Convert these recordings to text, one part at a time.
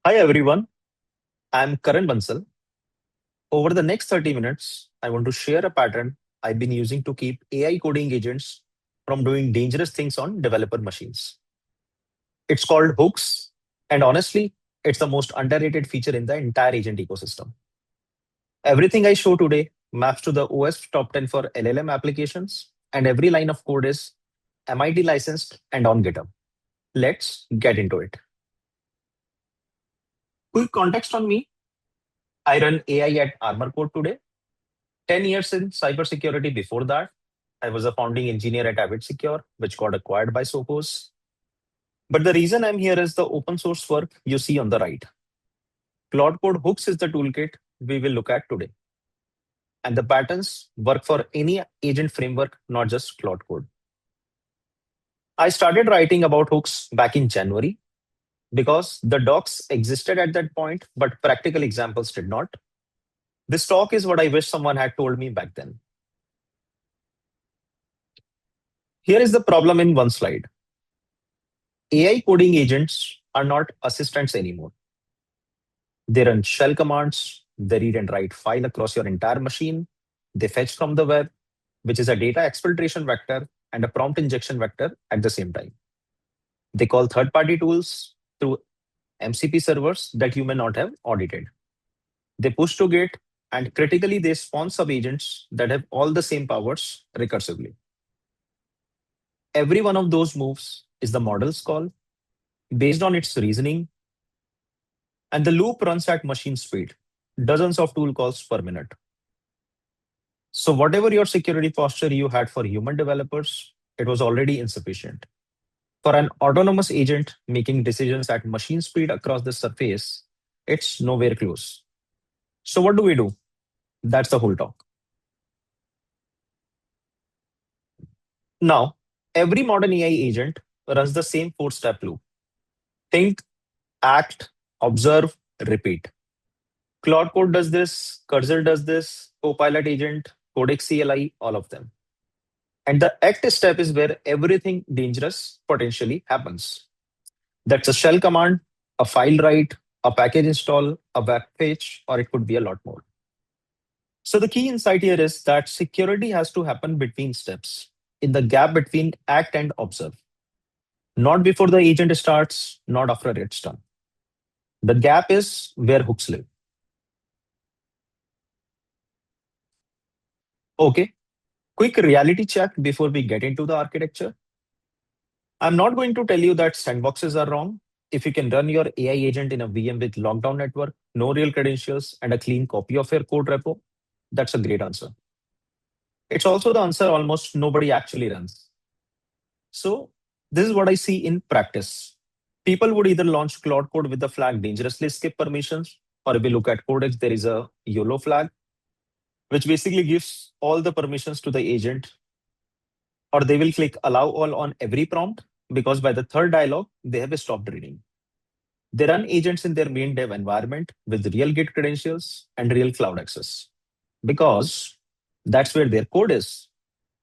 Hi everyone, I'm Karan Bansal. Over the next 30 minutes, I want to share a pattern I've been using to keep AI coding agents from doing dangerous things on developer machines. It's called hooks, and honestly, it's the most underrated feature in the entire agent ecosystem. Everything I show today maps to the OWASP top 10 for LLM applications, and every line of code is MIT licensed and on GitHub. Let's get into it. Quick context on me: I run AI at Armor Code today. 10 years in cybersecurity before that. I was a founding engineer at Avid Secure, which got acquired by Sophos. But the reason I'm here is the open source work you see on the right. Claude Code Hooks is the toolkit we will look at today. And the patterns work for any agent framework, not just Claude Code. I started writing about hooks back in January because the docs existed at that point, but practical examples did not. This talk is what I wish someone had told me back then. Here is the problem in one slide. AI coding agents are not assistants anymore. They run shell commands, they read and write file across your entire machine, they fetch from the web, which is a data exfiltration vector and a prompt injection vector at the same time. They call third-party tools through MCP servers that you may not have audited. They push to Git, and critically, they spawn sub-agents that have all the same powers recursively. Every one of those moves is the model's call based on its reasoning, and the loop runs at machine speed, dozens of tool calls per minute. So, whatever your security posture you had for human developers, it was already insufficient. For an autonomous agent making decisions at machine speed across the surface, it's nowhere close. So, what do we do? That's the whole talk. Now, every modern AI agent runs the same four-step loop: think, act, observe, repeat. Claude Code does this, Cursor does this, Copilot Agent, Codex CLI, all of them. And the act step is where everything dangerous potentially happens. That's a shell command, a file write, a package install, a web page, or it could be a lot more. So the key insight here is that security has to happen between steps, in the gap between act and observe. Not before the agent starts, not after it's done. The gap is where hooks live. Okay, quick reality check before we get into the architecture. I'm not going to tell you that sandboxes are wrong. If you can run your AI agent in a VM with lockdown network, no real credentials, and a clean copy of your code repo, that's a great answer. It's also the answer almost nobody actually runs. So, this is what I see in practice. People would either launch Claude Code with the flag dangerously skip permissions, or if we look at Codex, there is a YOLO flag, which basically gives all the permissions to the agent, or they will click allow all on every prompt because by the third dialog, they have stopped reading. They run agents in their main dev environment with real Git credentials and real cloud access because that's where their code is.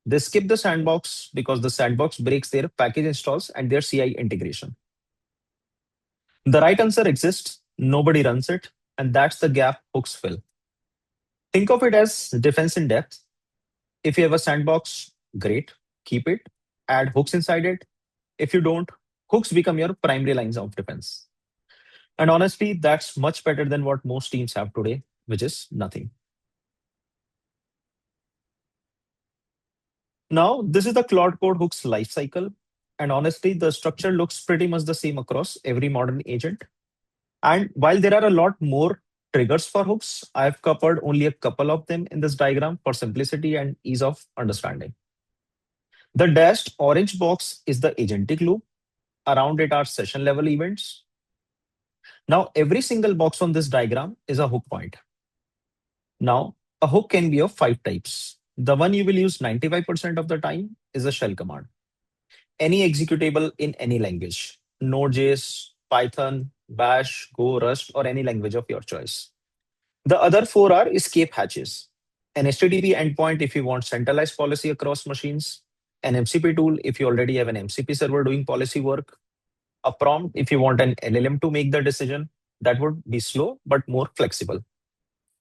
They skip the sandbox because the sandbox breaks their package installs and their CI integration. The right answer exists, nobody runs it, and that's the gap hooks fill. Think of it as defense in depth. If you have a sandbox, great, keep it, add hooks inside it. If you don't, hooks become your primary lines of defense. And honestly, that's much better than what most teams have today, which is nothing. Now, this is the Claude Code hooks lifecycle. And honestly, the structure looks pretty much the same across every modern agent. And while there are a lot more triggers for hooks, I've covered only a couple of them in this diagram for simplicity and ease of understanding. The dashed orange box is the agentic loop. Around it are session level events. Now, every single box on this diagram is a hook point. Now, a hook can be of five types. The one you will use 95% of the time is a shell command. Any executable in any language: Node.js, Python, Bash, Go, Rust, or any language of your choice. The other four are escape hatches: an HTTP endpoint if you want centralized policy across machines, an MCP tool if you already have an MCP server doing policy work, a prompt if you want an LLM to make the decision, that would be slow but more flexible.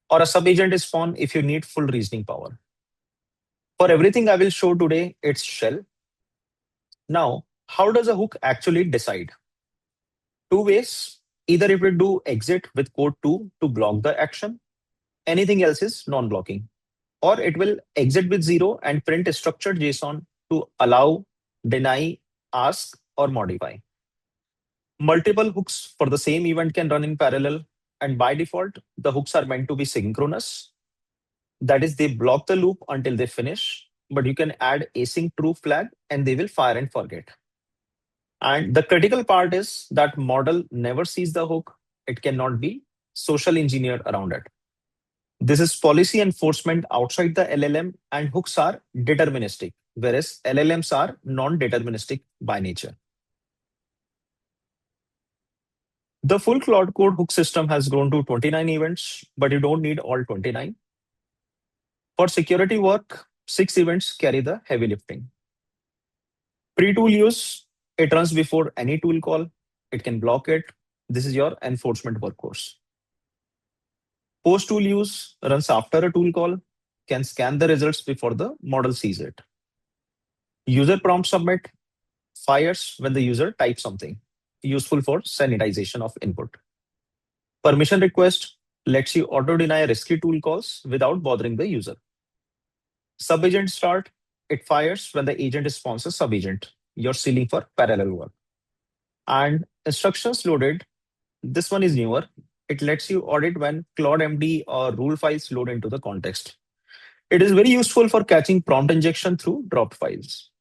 Or a sub-agent is spawned if you need full reasoning power. For everything I will show today, it's shell. Now, how does a hook actually decide? Two ways. Either it will do exit with code 2 to block the action. Anything else is non-blocking. Or it will exit with 0 and print a structured JSON to allow, deny, ask, or modify. Multiple hooks for the same event can run in parallel. And by default, the hooks are meant to be synchronous. That is, they block the loop until they finish, but you can add async true flag and they will fire and forget. And the critical part is that model never sees the hook. It cannot be social engineered around it. This is policy enforcement outside the LLM, and hooks are deterministic, whereas LLMs are non-deterministic by nature. The full Claude Code hook system has grown to 29 events, but you don't need all 29. For security work, 6 events carry the heavy lifting. PreToolUse, it runs before any tool call. It can block it. This is your enforcement workhorse. PostToolUse runs after a tool call, can scan the results before the model sees it. User prompt submit fires when the user types something, useful for sanitization of input. Permission request lets you auto-deny risky tool calls without bothering the user. Sub-agent start, it fires when the agent spawns a sub-agent. You're sealing for parallel work. And instructions loaded, this one is newer. It lets you audit when Claude MD or rule files load into the context. It is very useful for catching prompt injection through dropped files.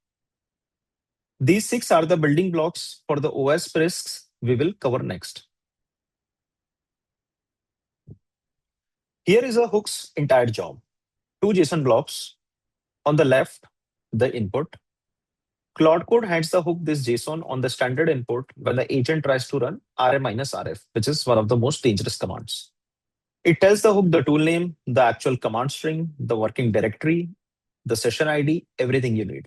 These 6 are the building blocks for the OWASP risks we will cover next. Here is a hook's entire job. 2 JSON blocks. On the left, the input. Claude Code hands the hook this JSON on the standard input when the agent tries to run rm-rf, which is one of the most dangerous commands. It tells the hook the tool name, the actual command string, the working directory, the session ID, everything you need.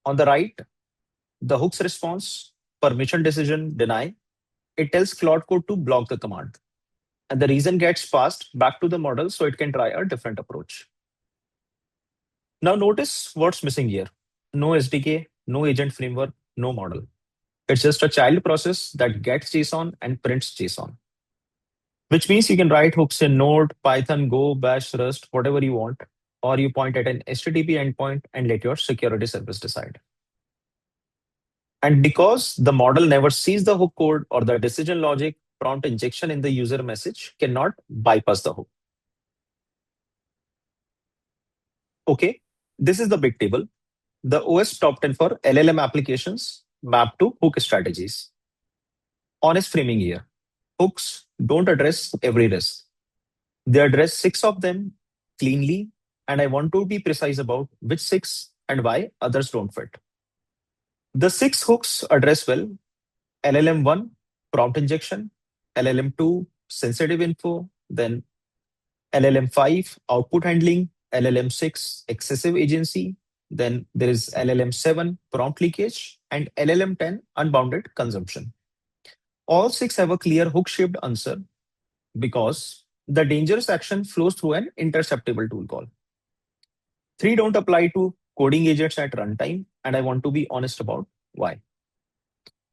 On the right, the hook's response, permission decision, deny. It tells Claude Code to block the command. And the reason gets passed back to the model so it can try a different approach. Now notice what's missing here. No SDK, no agent framework, no model. It's just a child process that gets JSON and prints JSON. Which means you can write hooks in Node, Python, Go, Bash, Rust, whatever you want, or you point at an HTTP endpoint and let your security service decide. And because the model never sees the hook code or the decision logic, prompt injection in the user message cannot bypass the hook. Okay, this is the big table. The OS top 10 for LLM applications mapped to hook strategies. Honest framing here. Hooks don't address every risk. They address 6 of them cleanly, and I want to be precise about which 6 and why others don't fit. The 6 hooks address well LLM 1, prompt injection, LLM 2, sensitive info, then LLM 5, output handling, LLM 6, excessive agency, then there is LLM 7, prompt leakage, and LLM 10, unbounded consumption. All 6 have a clear hook-shaped answer because the dangerous action flows through an interceptible tool call. 3 don't apply to coding agents at runtime, and I want to be honest about why.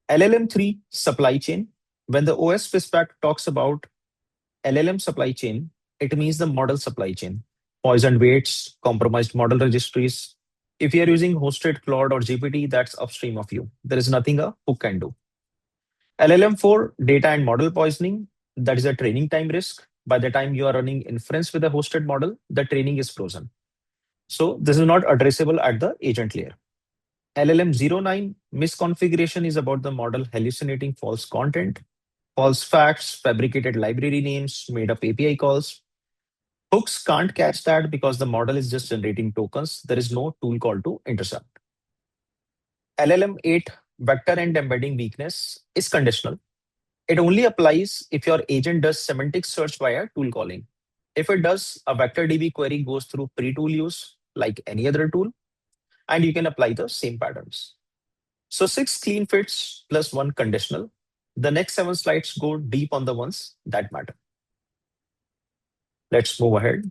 LLM 3, supply chain. When the OS spec talks about LLM supply chain, it means the model supply chain. Poisoned weights, compromised model registries. If you are using hosted Claude or GPT, that's upstream of you. There is nothing a hook can do. LLM 4, data and model poisoning. That is a training time risk. By the time you are running inference with a hosted model, the training is frozen. So this is not addressable at the agent layer. LLM 09, misconfiguration is about the model hallucinating false content, false facts, fabricated library names, made up API calls. Hooks can't catch that because the model is just generating tokens. There is no tool call to intercept. LLM 8, vector and embedding weakness is conditional. It only applies if your agent does semantic search via tool calling. If it does, a vector DB query goes through PreToolUse like any other tool, and you can apply the same patterns. So 6 clean fits plus 1 conditional. The next 7 slides go deep on the ones that matter. Let's move ahead.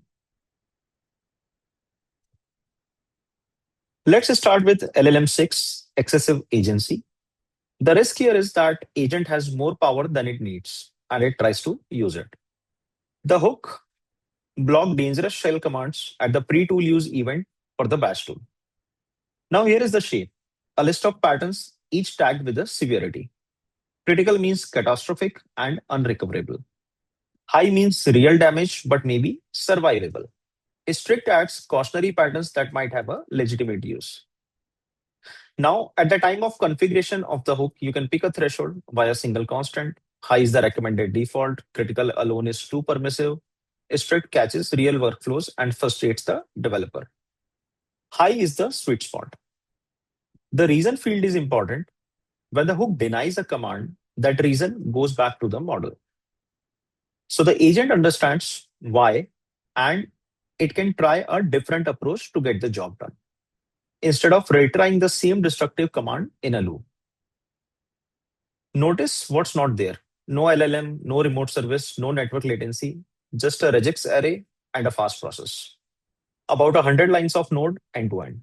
Let's start with LLM 6, excessive agency. The risk here is that agent has more power than it needs and it tries to use it. The hook block dangerous shell commands at the PreToolUse event for the bash tool. Now here is the shape. A list of patterns, each tagged with a severity. Critical means catastrophic and unrecoverable. High means real damage but maybe survivable. Strict adds cautionary patterns that might have a legitimate use. Now, at the time of configuration of the hook, you can pick a threshold by a single constant. High is the recommended default. Critical alone is too permissive. Strict catches real workflows and frustrates the developer. High is the sweet spot. The reason field is important. When the hook denies a command, that reason goes back to the model. So the agent understands why and it can try a different approach to get the job done instead of retrying the same destructive command in a loop. Notice what's not there. No LLM, no remote service, no network latency, just a regex array and a fast process. About 100 lines of node end to end.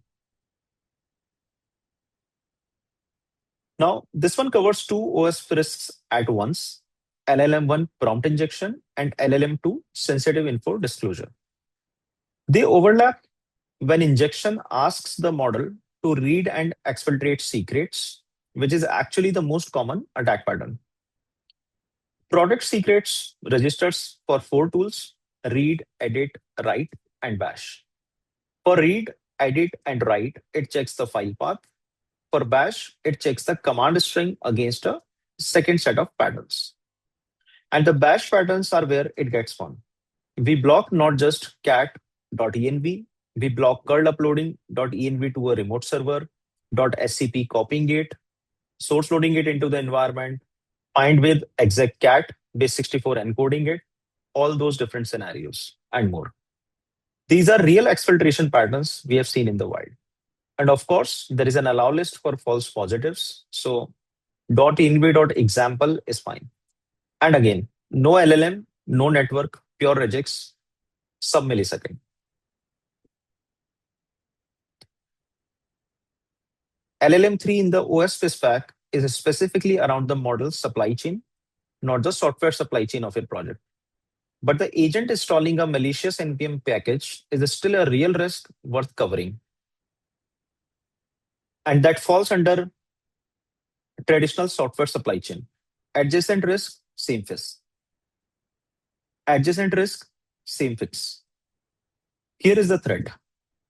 Now, this one covers two OWASP risks at once, LLM1 prompt injection and LLM2 sensitive info disclosure. They overlap when injection asks the model to read and exfiltrate secrets, which is actually the most common attack pattern. Product secrets registers for 4 tools: read, edit, write, and bash. For read, edit, and write, it checks the file path. For bash, it checks the command string against a second set of patterns. And the bash patterns are where it gets fun. We block not just cat.env, we block curl uploading.env to a remote server, .scp copying it, source loading it into the environment, find with exec cat, base64 encoding it, all those different scenarios and more. These are real exfiltration patterns we have seen in the wild. And of course, there is an allow list for false positives. So .env.example is fine. And again, no LLM, no network, pure regex, sub-millisecond. LLM3 in the OWASP spec is specifically around the model supply chain, not the software supply chain of your project. But the agent installing a malicious NPM package is still a real risk worth covering. And that falls under traditional software supply chain. Adjacent risk, same fix. Adjacent risk, same fix. Here is the threat.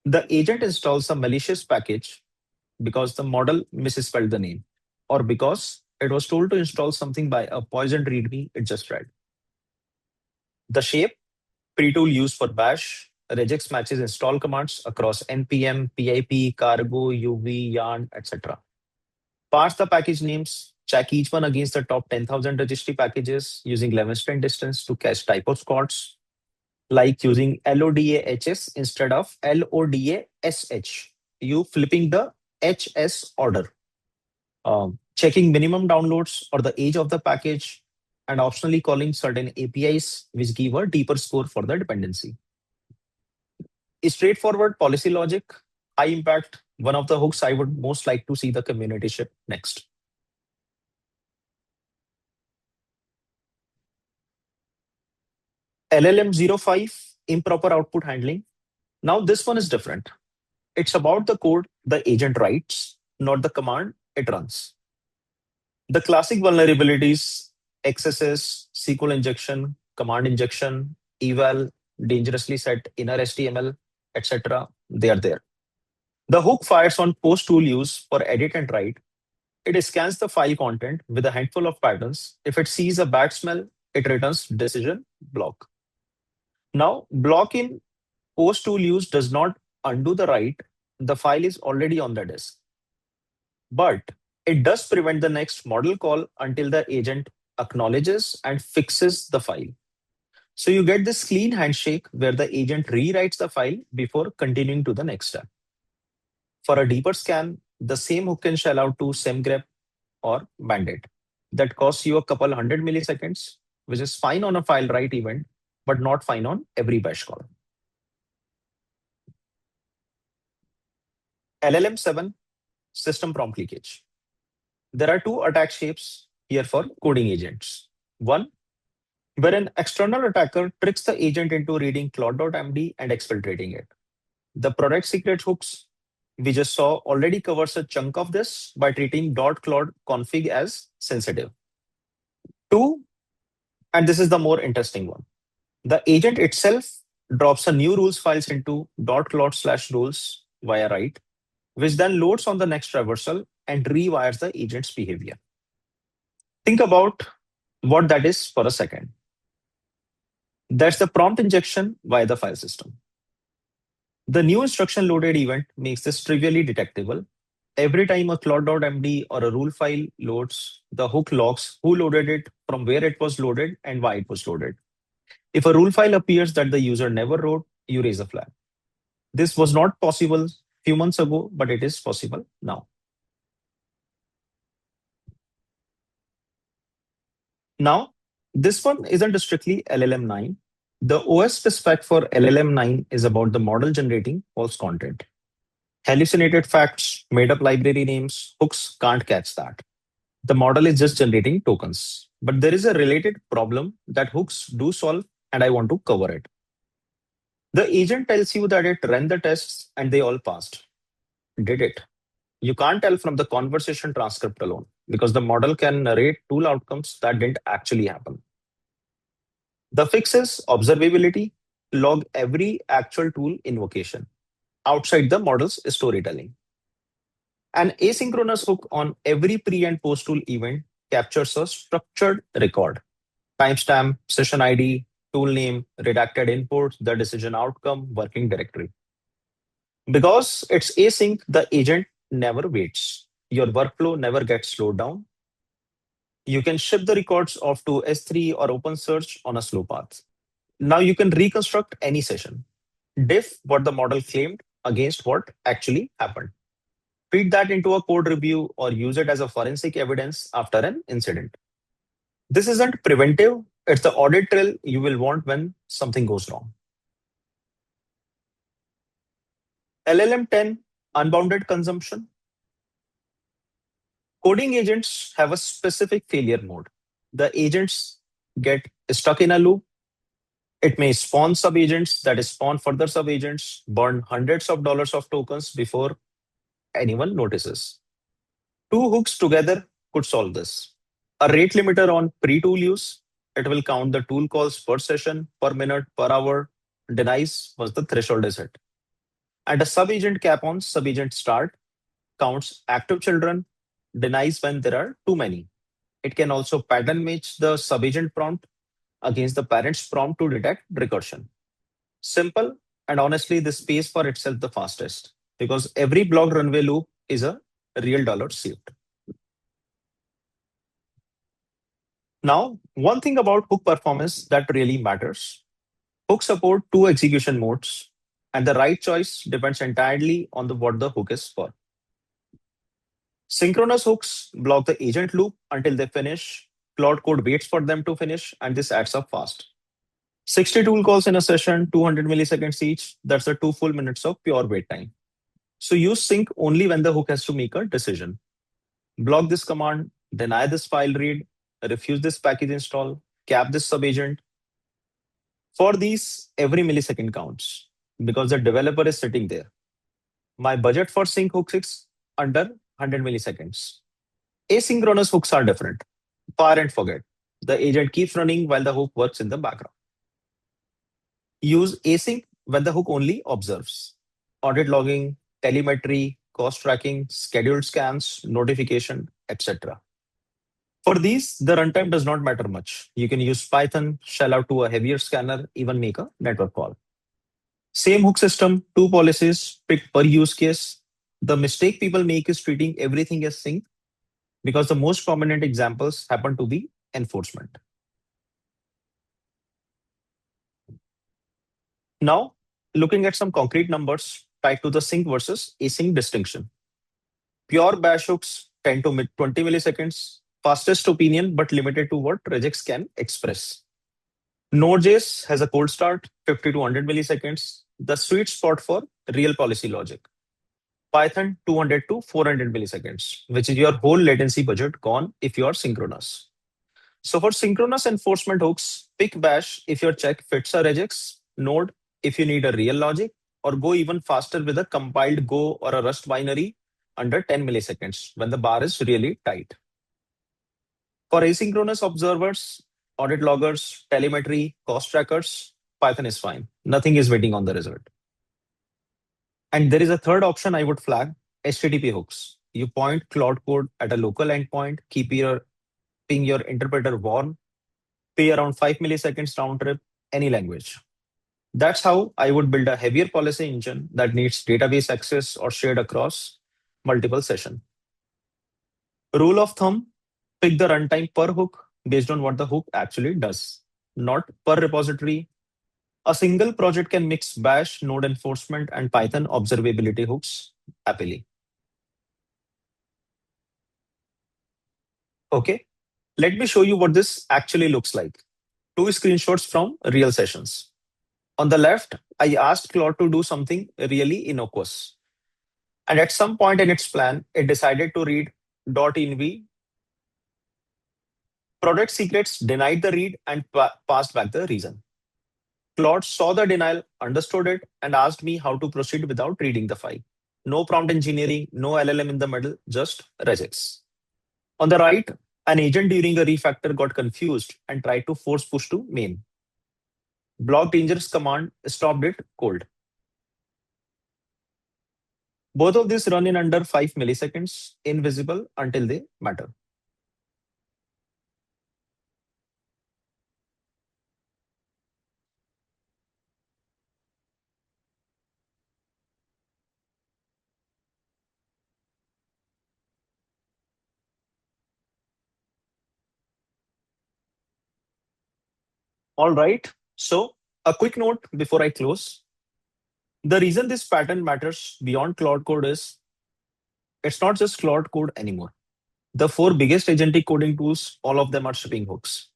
The agent installs a malicious package because the model misspelled the name, or because it was told to install something by a poisoned readme it just read. The shape, PreToolUse for bash, regex matches install commands across npm, pip, cargo, uv, yarn, etc. Parse the package names, check each one against the top 10,000 registry packages using Levenstein distance to catch typo squats, like using LODAHS instead of LODASH. You flipping the HS order, checking minimum downloads or the age of the package, and optionally calling certain APIs which give a deeper score for the dependency. A straightforward policy logic, high impact, one of the hooks I would most like to see the community ship next. LLM05, improper output handling. Now this one is different. It's about the code the agent writes, not the command it runs. The classic vulnerabilities, XSS, SQL injection, command injection, eval, dangerously set inner HTML, etc. They are there. The hook fires on PostToolUse for edit and write. It scans the file content with a handful of patterns. If it sees a bad smell, it returns decision block. Now, block in PostToolUse does not undo the write. The file is already on the disk. But it does prevent the next model call until the agent acknowledges and fixes the file. So you get this clean handshake where the agent rewrites the file before continuing to the next step. For a deeper scan, the same hook can shell out to semgrep or bandit. that costs you a couple hundred milliseconds, which is fine on a file write event, but not fine on every bash call. LLM 7 system prompt leakage. There are two attack shapes here for coding agents. One, where an external attacker tricks the agent into reading Claude.md and exfiltrating it. The product secret hooks we just saw already covers a chunk of this by treating .claude config as sensitive. Two, and this is the more interesting one, the agent itself drops a new rules files into .claude/rules via write, which then loads on the next traversal and rewires the agent's behavior. Think about what that is for a second. That's the prompt injection via the file system. The new instruction loaded event makes this trivially detectable. Every time a Claude.md or a rule file loads, the hook logs who loaded it, from where it was loaded, and why it was loaded. If a rule file appears that the user never wrote, you raise a flag. This was not possible a few months ago, but it is possible now. Now, this one isn't strictly LLM 9. The OWASP spec for LLM 9 is about the model generating false content. Hallucinated facts, made up library names, hooks can't catch that. The model is just generating tokens. But there is a related problem that hooks do solve, and I want to cover it. The agent tells you that it ran the tests and they all passed. Did it? You can't tell from the conversation transcript alone because the model can narrate tool outcomes that didn't actually happen. The fix is observability, log every actual tool invocation outside the model's storytelling. An asynchronous hook on every pre and post tool event captures a structured record: timestamp, session ID, tool name, redacted inputs, the decision outcome, working directory. Because it's async, the agent never waits. Your workflow never gets slowed down. You can ship the records off to S3 or OpenSearch on a slow path. Now you can reconstruct any session, diff what the model claimed against what actually happened. Feed that into a code review or use it as a forensic evidence after an incident. This isn't preventive, it's the audit trail you will want when something goes wrong. LLM 10, unbounded consumption. Coding agents have a specific failure mode. The agents get stuck in a loop. It may spawn sub-agents that spawn further sub-agents, burn hundreds of dollars of tokens before anyone notices. Two hooks together could solve this. A rate limiter on PreToolUse, it will count the tool calls per session, per minute, per hour, denies once the threshold is hit. And a sub-agent cap on sub-agent start, counts active children, denies when there are too many. It can also pattern match the sub-agent prompt against the parent's prompt to detect recursion. Simple, and honestly, this pays for itself the fastest because every block runway loop is a real dollar saved. Now, one thing about hook performance that really matters. Hook support two execution modes, and the right choice depends entirely on what the hook is for. Synchronous hooks block the agent loop until they finish. Claude Code waits for them to finish, and this adds up fast. 60 tool calls in a session, 200 milliseconds each. That's a 2 full minutes of pure wait time. So use sync only when the hook has to make a decision. Block this command, deny this file read, refuse this package install, cap this subagent. For these, every millisecond counts because the developer is sitting there. My budget for sync hooks is under 100 milliseconds. Asynchronous hooks are different. Fire and forget. The agent keeps running while the hook works in the background. Use async when the hook only observes. Audit logging, telemetry, cost tracking, scheduled scans, notification, etc. For these, the runtime does not matter much. You can use Python, shell out to a heavier scanner, even make a network call. Same hook system, two policies, picked per use case. The mistake people make is treating everything as sync because the most prominent examples happen to be enforcement. Now, looking at some concrete numbers tied to the sync versus async distinction. Pure bash hooks 10 to 20 milliseconds, Fastest opinion, but limited to what regex can express. Node.js has a cold start, 50 to 100 milliseconds, the sweet spot for real policy logic. Python, 200 to 400 milliseconds, which is your whole latency budget gone if you are synchronous. So for synchronous enforcement hooks, pick bash if your check fits a regex, node if you need a real logic, or go even faster with a compiled Go or a Rust binary under 10 milliseconds when the bar is really tight. For asynchronous observers, audit loggers, telemetry, cost trackers, Python is fine. Nothing is waiting on the result. And there is a third option I would flag, HTTP hooks. You point Claude Code at a local endpoint, keeping your interpreter warm, pay around 5 milliseconds round trip, any language. That's how I would build a heavier policy engine that needs database access or shared across multiple sessions. Rule of thumb, pick the runtime per hook based on what the hook actually does, not per repository. A single project can mix Bash, node enforcement, and Python observability hooks happily. Okay, let me show you what this actually looks like. Two screenshots from real sessions. On the left, I asked Claude to do something really innocuous. And at some point in its plan, it decided to read .env product secrets, denied the read, and passed back the reason. Claude saw the denial, understood it, and asked me how to proceed without reading the file. No prompt engineering, no LLM in the middle, just regex. On the right, an agent during a refactor got confused and tried to force push to main. Block dangerous command stopped it cold. Both of these run in under 5 milliseconds, invisible until they matter. All right. So, a quick note before I close. The reason this pattern matters beyond Claude Code is it's not just Claude Code anymore. The four biggest agentic coding tools, all of them are shipping hooks.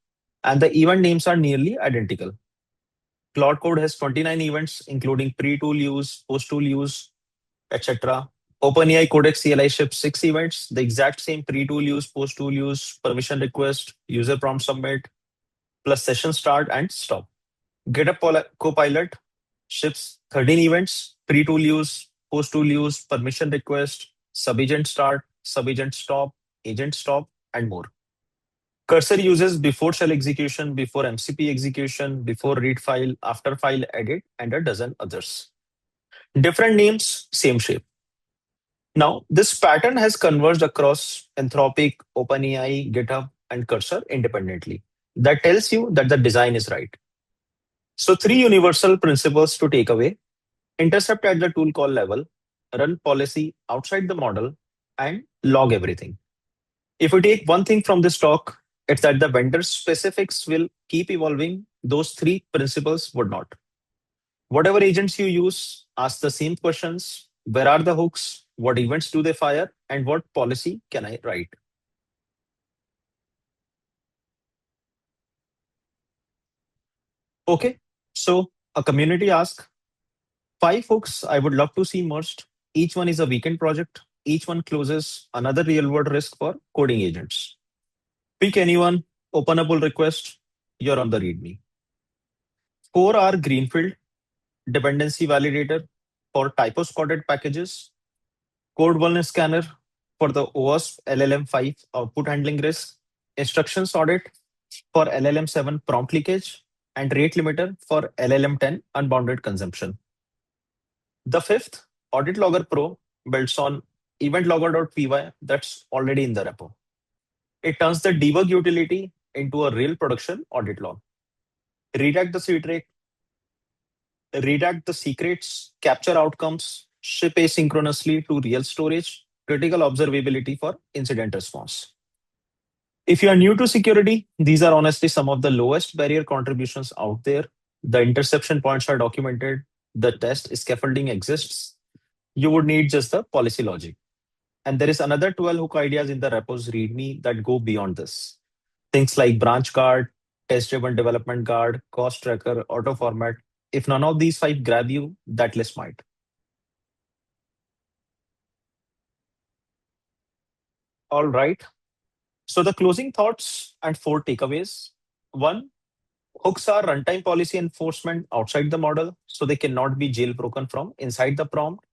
And the event names are nearly identical. Claude Code has 29 events, including pre-tool use, post-tool use, etc. OpenAI Codex CLI ships 6 events, the exact same pre-tool use, post-tool use, permission request, user prompt submit, plus session start and stop. GitHub Copilot ships 13 events, pre-tool use, post-tool use, permission request, sub-agent start, sub-agent stop, and more. Cursor uses before shell execution, before MCP execution, before read file, after file edit, and a dozen others. Different names, same shape. Now, this pattern has converged across Anthropic, OpenAI, GitHub, and Cursor independently. That tells you that the design is right. So, three universal principles to take away: intercept at the tool call level, run policy outside the model, and log everything. If we take one thing from this talk, it's that the vendor specifics will keep evolving. Those three principles would not. Whatever agents you use, ask the same questions. Where are the hooks? What events do they fire? And what policy can I write? Okay, so a community ask, 5 hooks I would love to see merged. Each one is a weekend project. Each one closes another real world risk for coding agents. Pick anyone, open a pull request, you're on the README. 4 are Greenfield, dependency validator for typo spotted packages, code vulnerability scanner for the OWASP LLM5 output handling risk, instructions audit for LLM7 prompt leakage, and rate limiter for LLM10 unbounded consumption. The fifth, Audit Logger Pro, builds on eventlogger.py that's already in the repo. It turns the debug utility into a real production audit log. Redact the secrets, capture outcomes, ship asynchronously to real storage, critical observability for incident response. If you are new to security, these are honestly some of the lowest barrier contributions out there. The interception points are documented, the test scaffolding exists. You would need just the policy logic. And there is another 12 hook ideas in the repos README that go beyond this. Things like branch guard, test-driven development guard, cost tracker, auto format. If none of these five grab you, that list might. All right. So the closing thoughts and four takeaways. One, hooks are runtime policy enforcement outside the model, so they cannot be jailbroken from inside the prompt.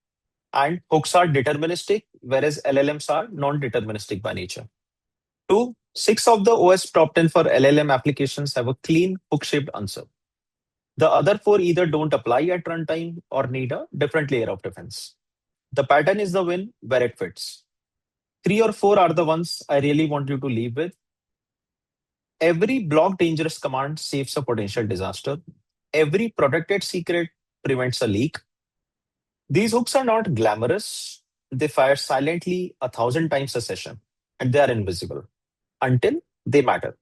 And hooks are deterministic, whereas LLMs are non-deterministic by nature. Two, six of the OS top 10 for LLM applications have a clean hook-shaped answer. The other four either don't apply at runtime or need a different layer of defense. The pattern is the win where it fits. Three or four are the ones I really want you to leave with. Every block dangerous command saves a potential disaster. Every protected secret prevents a leak. These hooks are not glamorous. They fire silently 1,000 times a session, and they are invisible until they matter.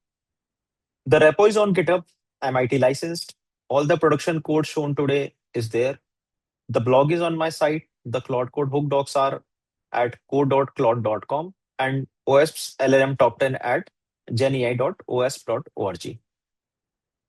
The repo is on GitHub, MIT licensed. All the production code shown today is there. The blog is on my site. The Claude Code hook docs are at code.claude.com and OWASP's LLM top 10 at genai.owasp.org.